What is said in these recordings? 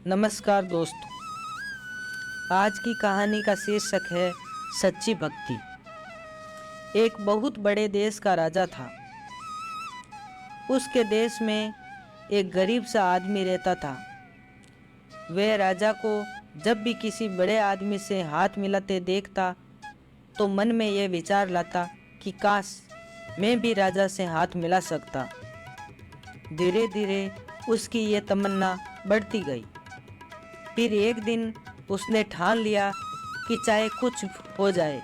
नमस्कार दोस्तों। आज की कहानी का शीर्षक है सच्ची भक्ति। एक बहुत बड़े देश का राजा था। उसके देश में एक गरीब सा आदमी रहता था। वह राजा को जब भी किसी बड़े आदमी से हाथ मिलाते देखता तो मन में यह विचार लाता कि काश मैं भी राजा से हाथ मिला सकता। धीरे धीरे उसकी ये तमन्ना बढ़ती गई। फिर एक दिन उसने ठान लिया कि चाहे कुछ हो जाए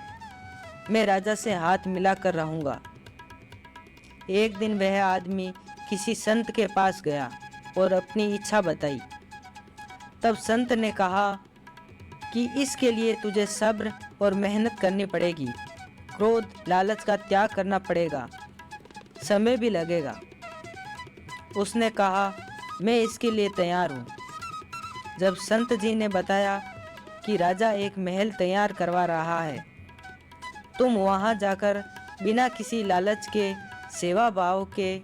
मैं राजा से हाथ मिला कर रहूँगा। एक दिन वह आदमी किसी संत के पास गया और अपनी इच्छा बताई। तब संत ने कहा कि इसके लिए तुझे सब्र और मेहनत करनी पड़ेगी, क्रोध लालच का त्याग करना पड़ेगा, समय भी लगेगा। उसने कहा मैं इसके लिए तैयार हूँ। जब संत जी ने बताया कि राजा एक महल तैयार करवा रहा है, तुम वहाँ जाकर बिना किसी लालच के, सेवा भाव के,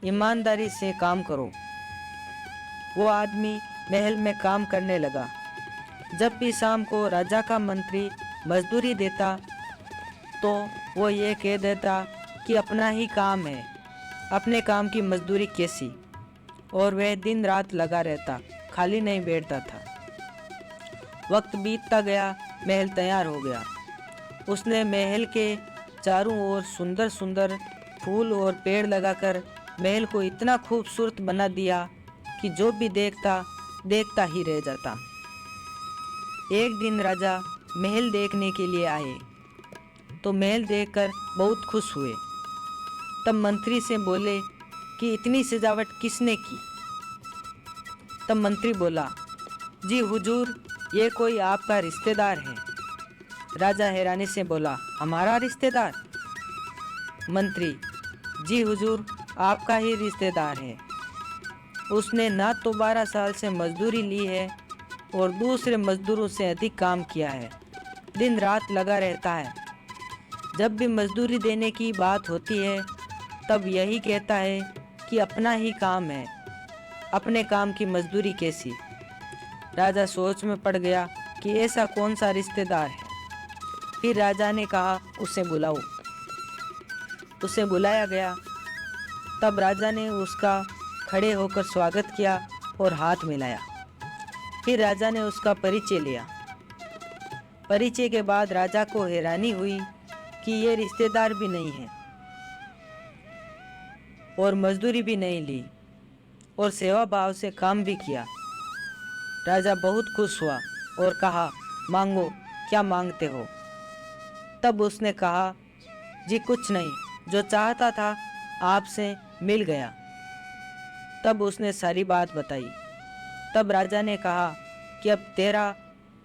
ईमानदारी से काम करो। वो आदमी महल में काम करने लगा। जब भी शाम को राजा का मंत्री मजदूरी देता तो वो ये कह देता कि अपना ही काम है, अपने काम की मजदूरी कैसी। और वह दिन रात लगा रहता, खाली नहीं बैठता था। वक्त बीतता गया, महल तैयार हो गया। उसने महल के चारों ओर सुंदर सुंदर फूल और पेड़ लगाकर महल को इतना खूबसूरत बना दिया कि जो भी देखता देखता ही रह जाता। एक दिन राजा महल देखने के लिए आए तो महल देखकर बहुत खुश हुए। तब मंत्री से बोले कि इतनी सजावट किसने की। तब मंत्री बोला, जी हुजूर, ये कोई आपका रिश्तेदार है। राजा हैरानी से बोला, हमारा रिश्तेदार? मंत्री, जी हुजूर, आपका ही रिश्तेदार है। उसने ना तो 12 साल से मजदूरी ली है और दूसरे मजदूरों से अधिक काम किया है, दिन रात लगा रहता है। जब भी मजदूरी देने की बात होती है तब यही कहता है कि अपना ही काम है, अपने काम की मजदूरी कैसी। राजा सोच में पड़ गया कि ऐसा कौन सा रिश्तेदार है। फिर राजा ने कहा, उसे बुलाओ। उसे बुलाया गया। तब राजा ने उसका खड़े होकर स्वागत किया और हाथ मिलाया। फिर राजा ने उसका परिचय लिया। परिचय के बाद राजा को हैरानी हुई कि ये रिश्तेदार भी नहीं है और मजदूरी भी नहीं ली और सेवा भाव से काम भी किया। राजा बहुत खुश हुआ और कहा, मांगो, क्या मांगते हो। तब उसने कहा, जी कुछ नहीं, जो चाहता था आपसे मिल गया। तब उसने सारी बात बताई। तब राजा ने कहा कि अब तेरा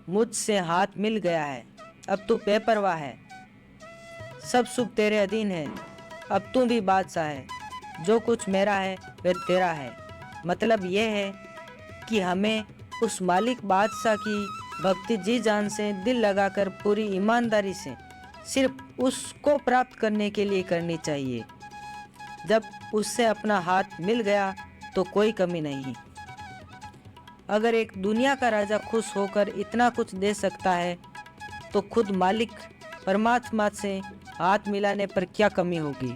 मुझसे हाथ मिल गया है, अब तू बेपरवाह है, सब सुख तेरे अधीन है, अब तू भी बादशाह है, जो कुछ मेरा है वह तेरा है। मतलब यह है कि हमें उस मालिक बादशाह की भक्ति जी जान से, दिल लगाकर, पूरी ईमानदारी से सिर्फ उसको प्राप्त करने के लिए करनी चाहिए। जब उससे अपना हाथ मिल गया तो कोई कमी नहीं। अगर एक दुनिया का राजा खुश होकर इतना कुछ दे सकता है तो खुद मालिक परमात्मा से हाथ मिलाने पर क्या कमी होगी।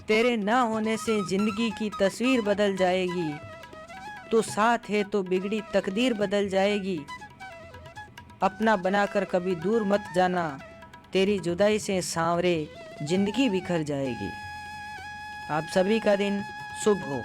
तेरे ना होने से जिंदगी की तस्वीर बदल जाएगी, तो साथ है तो बिगड़ी तकदीर बदल जाएगी। अपना बनाकर कभी दूर मत जाना, तेरी जुदाई से सांवरे जिंदगी बिखर जाएगी। आप सभी का दिन शुभ हो।